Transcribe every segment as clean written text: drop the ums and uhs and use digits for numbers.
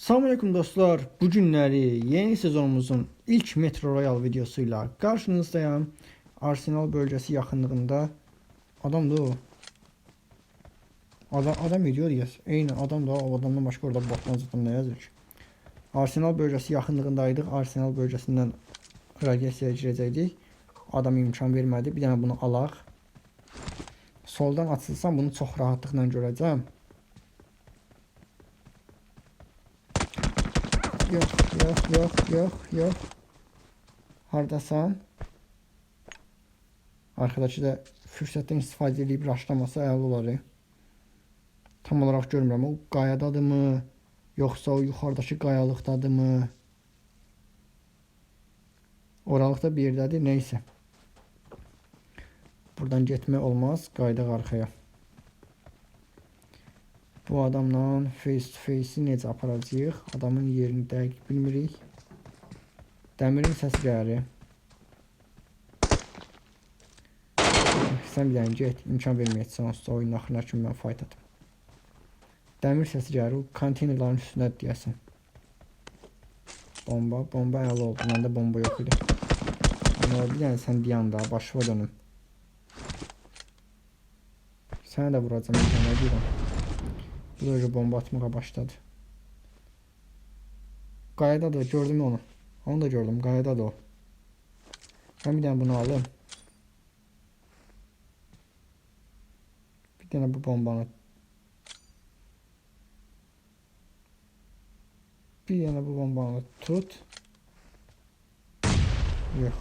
Selamünaleyküm dostlar. Bu günleri yeni sezonumuzun ilk Metro Royal videosuyla karşınızdayım. Arsenal bölgesi yakınlığında adam da o. Adam ediyor ya. Eyni adam da o adamdan başka orada botdan zaten ne yazır ki? Arsenal bölgesi yakınlığındaydık. Arsenal bölgesinden radiasiyaya girəcəkdik. Adam imkan vermədi. Bir dənə bunu alaq. Soldan açılsam bunu çox rahatlıqla görəcəm. Yok. Hardasan? Arkadaşı da fürsətten istifadə edib raşlamasa əla olar. Tam olarak görmürəm. O qayadadır mı? Yoxsa o yuxarıdakı qayalıqdadır mı? Oralıqda bir yerdədir. Neyse. Buradan getmək olmaz. Qaydaq arxaya. Bu adamla face to face'i necə aparacağıq? Adamın yerini dəqiq bilmirik. Dəmirin səsi gəlir. Sən bir dənə get. İmkan verməyəcəksən onsuz oyunun axırına kimi mən fight atım. Dəmir səsi gəlir. O konteynerların üstündə deyəsən. Bomba əla oldu. Məndə bomba yox idi. Amma bir dənə sən deyəndə başıma dönüm. Sənə də vuracam. Nə deyirəm? Böyle bomba atmaya başladı. Qayada da gördüm onu. Onu da gördüm. Qayada da o. Ben bir tane bunu alayım. Bir tane bu bombanı. Bir tane bu bombanı tut. Yok.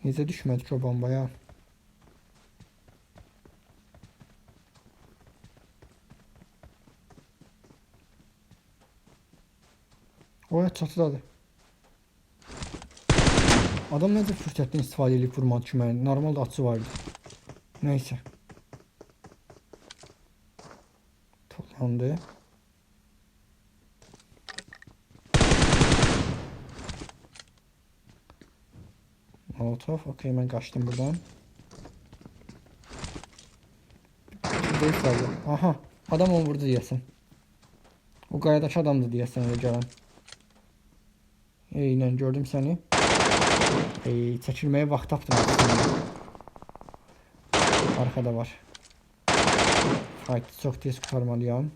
Necə düşmədik o bombaya? O çatıdadır. Adam necə fürsətdən istifadə edib vurmadı ki məni? Normalda açı vardı. Neyse. Toplandı. Molotov. Okey, mən qaçdım buradan. Aha. Adam onu vurdu deyəsən. O qayadakı adamdı deyəsən öyle gələn. Eynən gördüm səni. Çəkilməyə vaxt tapdım. Arkada var. Fight çox tez qurtarmalıyam.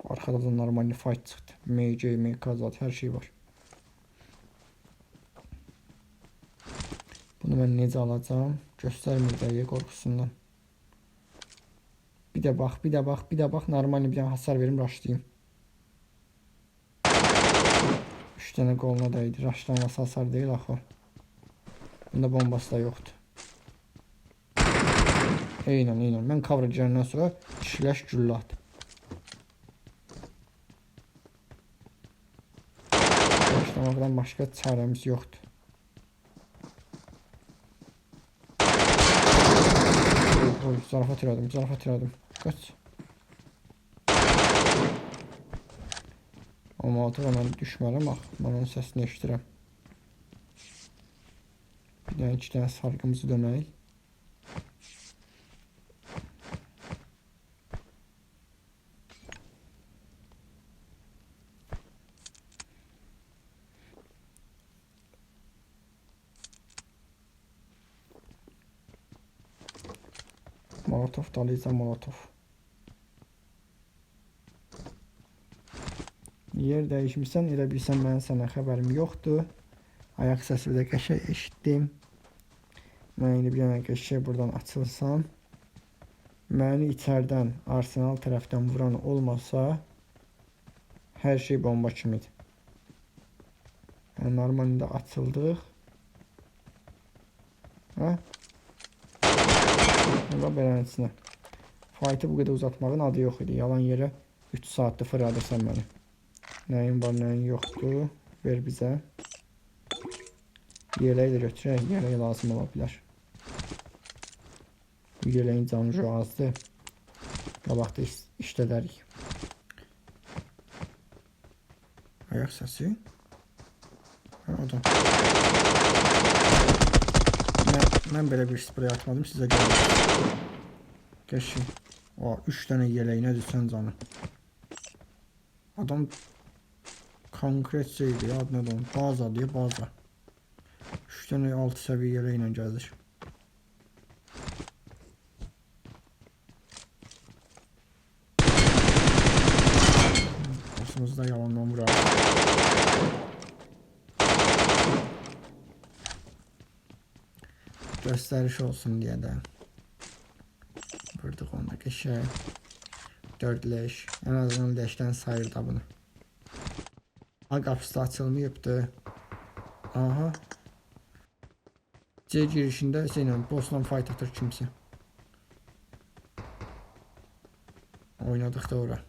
Arkada da normal fight çıxdı. MJ, MKZ her şey var. Bunu mən necə alacağım? Göstərmir dəyə qorxusundan. Bir də bax. Normal bir dənə hasar verim, raşlayayım. 3 tane qoluna dəydi. Raşlanması hasar deyil axı. Bunda bombası da yoxdur. Eynən. Mən cover girəndən sonra kişiləş güllə at. Raşlamaqdan başqa çarəmiz yoxdur. Zarafat elədim. Qaç. Amma artıq mən düşməliyəm. Mən onun səsini eşidirəm. Bir dənə 2 dənə sargımızı dönək. Molotov dalayacam, molotov. Yer dəyişmirsən, elə bilsən mənim sənə xəbərim yoxdur. Ayaq səsi də qəşəng eşitdim. Mən indi bir dənə qəşəng buradan açılsam. Məni içərdən Arsenal tərəfdən vuran olmasa hər şey bomba kimidir. Yəni normalində açıldıq. Hə? Və beləsinə. Fight'ı bu qədər uzatmağın adı yox idi. Yalan yerə 3 saatdir fırladırsan məni. Nəyin var, nəyin yoxdur. Ver bizə. Yeleği də götürək. Yeleği lazım ola bilər. Bu yeleğin canı azdır. Qabaqda işlədərik. Ayaq səsi. Adam. Mən belə bir sprey atmadım, sizə gəldim. Geçin. O 3 tane yeleğine düşsen canım. Adam konkret şeydi ya, adına da baza diyor, baza. 3 tane 6 seviye yeleğine gelir. Başımızda yalandan vurar. Gösteriş olsun diye de vurduk ondaki şey. 4 leş. En azından leşten sayır da bunu. Ha, kapısı da açılmayıbdı. Aha. C girişinde seninle boss'la fight atır kimse. Oynadık da ora.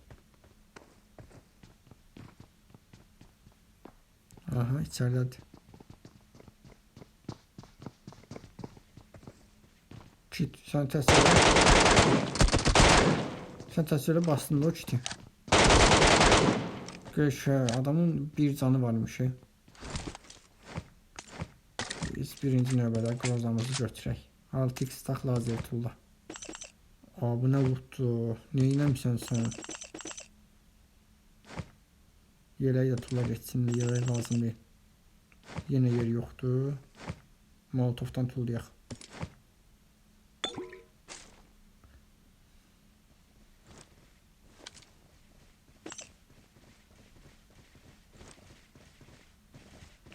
Aha, içeridedir. Kit, sen təsvirə bastın da o kiti. Görüş, adamın bir canı varmış. Biz birinci növbədə qrozamızı götürək. 6x tax lazer tulla. Aa, bu ne vurdu? Neynəmsən sən? Yeleği də tulla geçsin. Yeleği lazım değil. Yine yer yoxdur. Molotovdan tullayaq.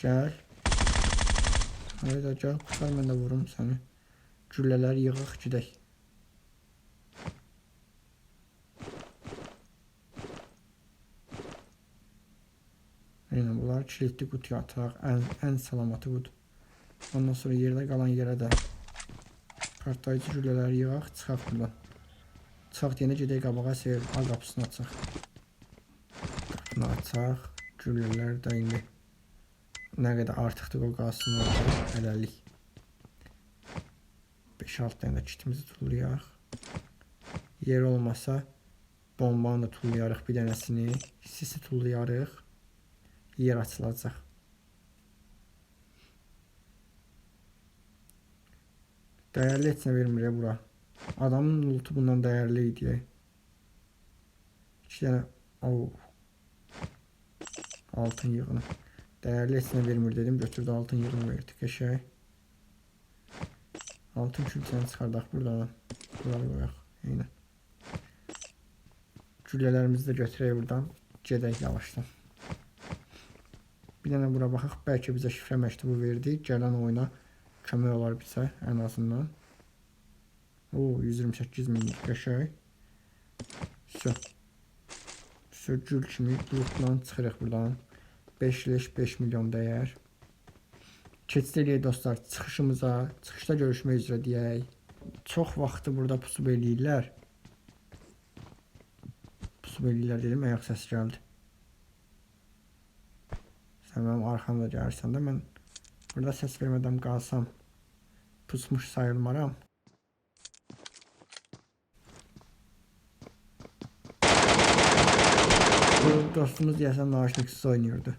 Gel. Hayda gel, kurtar, mən də vurum səni. Güllələri yığıq gedək. Aynen, bunlar kilitli kutuya ataq. En salamatı budur. Ondan sonra yerdə qalan yerə də partlayıcı güllələri yığaq, çıxaq buradan. Çıxaq deyənə gedək qabağa, A qapısını açaq. Qapını açaq. Güllələr də indi nə qədər artıqdır o qalsın orada, hələlik. 5-6 dənə də kitimizi tullayaq. Yer olmasa bombanı da tullayarıq bir dənəsini. Sisi tullayarıq. Yer açılacaq. Dəyərli heç nə vermir ya bura. Adamın lootu bundan dəyərli idi. 2 dənə altın yığını. Dəyərli heç nə vermir dedim, götürdü altın yığını verdi. Qəşəng. Altın külçəni çıxardaq buradan. Buraları qoyaq. Eynən. Güllələrimizi də götürək buradan. Gedək yavaşdan. Bir dənə bura baxaq. Bəlkə bizə şifrə məktubu verdi. Gələn oyuna kömək olar bizə ən azından. 128 minlik qəşəng. Gül kimi lootla çıxırıq buradan. 5 leş 5 milyon dəyər. Keçid eləyək dostlar çıxışımıza. Çıxışda görüşmək üzrə deyək. Çox vaxtı burada pusub eləyirlər. Pusub eləyirlər dedim, ayaq səsi gəldi. Sən mənim arxamda gəlirsən də, mən burada səs vermədən qalsam pusmuş sayılmaram. Bu dostumuz deyəsən naşniksiz oynuyordu.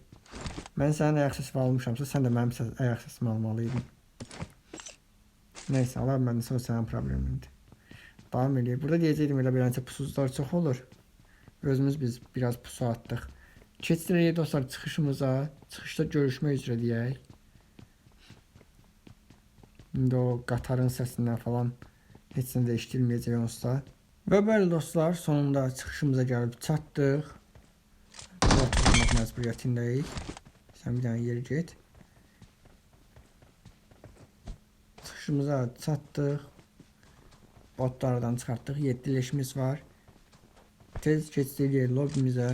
Mən sənin ayaq səsini almışamsa, sən də mənim ayaq səsimi almalıydın. Neyse, Allah mənəsə o sənin problemindir. Davam eləyək. Burada deyəcəkdim, elə beləncə pusuzlar çox olur. Özümüz biz biraz pusu atdıq. Keçdirək dostlar çıxışımıza. Çıxışda görüşmək üzrə deyək. İndi o qatarın səsindən falan heç nə dəyişdirilməyəcək onsuz. Və bəli dostlar, sonunda çıxışımıza gəlib çatdıq. Burada tutmaq məcburiyyətindəyik. Sən bir dənə yeri get. Çıxışımıza çatdıq. Botlardan çıxartdıq. 7 leşimiz var. Tez keçdik lobimizə.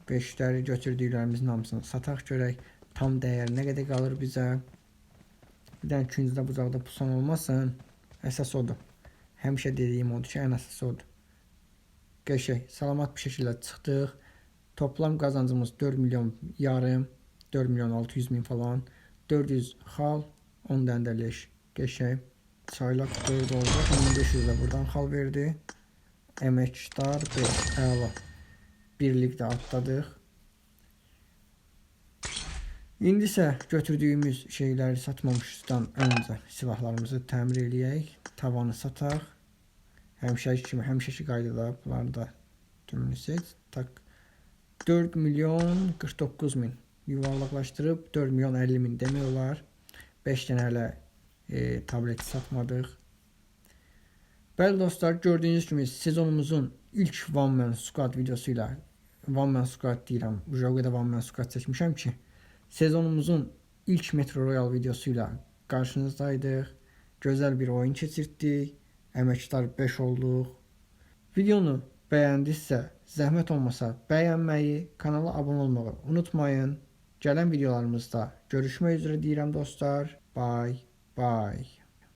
5'ləri götürdüklərimizin hamısını sataq görək. Tam dəyər nə qədər qalır bizə. Bir dənə küncdə bucaqda pusan olmasın. Əsas odur. Həmişə dediyim odur ki, ən əsası odur. Qəşəng, salamat bir şəkildə çıxdıq. Toplam qazancımız 4 milyon yarım. 4 milyon 600 min falan. 400 xal, 10 dənə də leş. Qəşəng. Çaylaq 4 oldu. 1500 də buradan xal verdi. Əməkdar 5. Əla. Birlikdə atladıq. İndi isə götürdüyümüz şeyləri satmamışdan öncə silahlarımızı təmir eləyək. Tavanı sataq. Həmişəki kimi, həmişəki qaydada bunları da tümünü seç. Tak 4 milyon 49 min yuvarlaqlaşdırıb 4 milyon 50 min demək olar. 5 dənə hələ tableti satmadıq. Bəli dostlar, gördüyünüz kimi sezonumuzun ilk One Man Squad videosuyla, One Man Squad deyirəm, o qədər One Man Squad çəkmişəm ki, sezonumuzun ilk Metro Royal videosuyla qarşınızdaydık. Gözəl bir oyun keçirdik. Əməkdar 5 olduq. Videonu bəyəndinizsə, zəhmət olmasa bəyənməyi, kanala abunə olmağı unutmayın. Gələn videolarımızda görüşmək üzrə deyirəm dostlar. Bye bye.